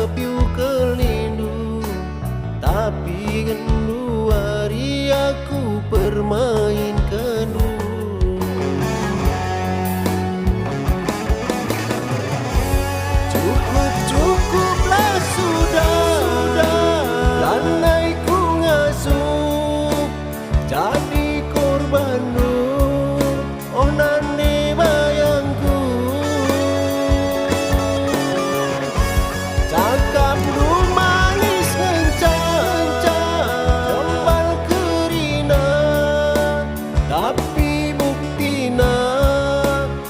lepiu kelindu, tapi gendu hari aku bermain kendu. Cukuplah sudah, landai ku ngasuh jadi korban nu, oh nane bayangku. Cakap lu manis ngencang, jembal kerina, tapi buktina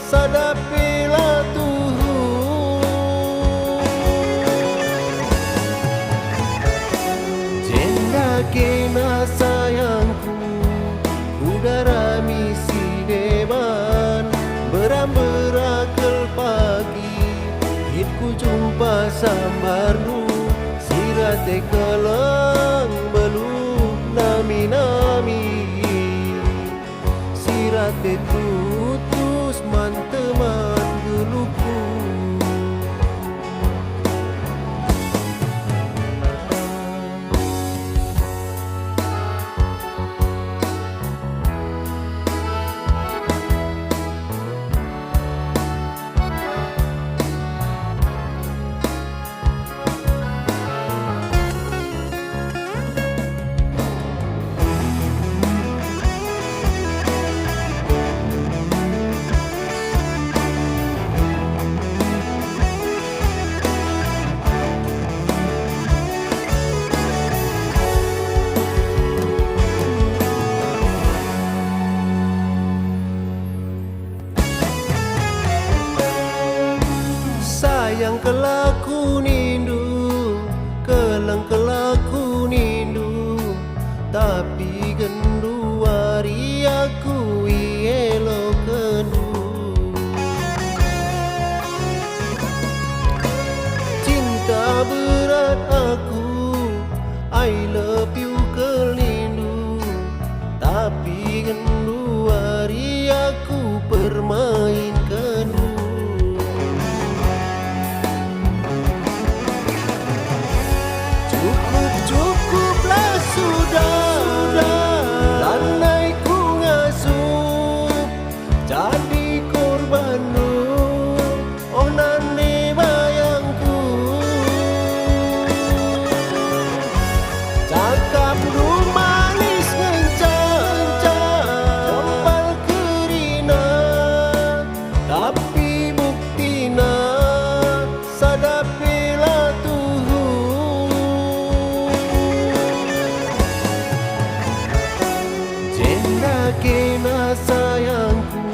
sadapela tuhu. Jenda kena sayangku, udara misi deban, beram-berakel pagi, hitku jumpa sambarnu, sirate kelang belum nami-nami, sirate tutus manteman geluku. Sayang kelaku nindu, kelang kelaku nindu, tapi gendu hari aku ielo kendu. Cinta berat aku, I love you kelindu, tapi gendu hari aku bermain kendu. Cukuplah sudah, landai ku ngasuh jadi korban nu, oh nane bayangku. Cakap lu manis ngencang, jembal kerina, tapi buktina sadapela tuhu. Jenda kena sayangku,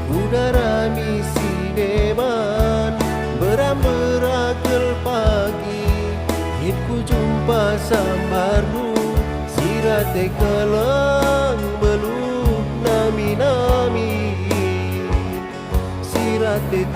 udara misi deban, beram-berakel pagi, hitku jumpa sambarnu, sirate kelang belum nami-nami, sirate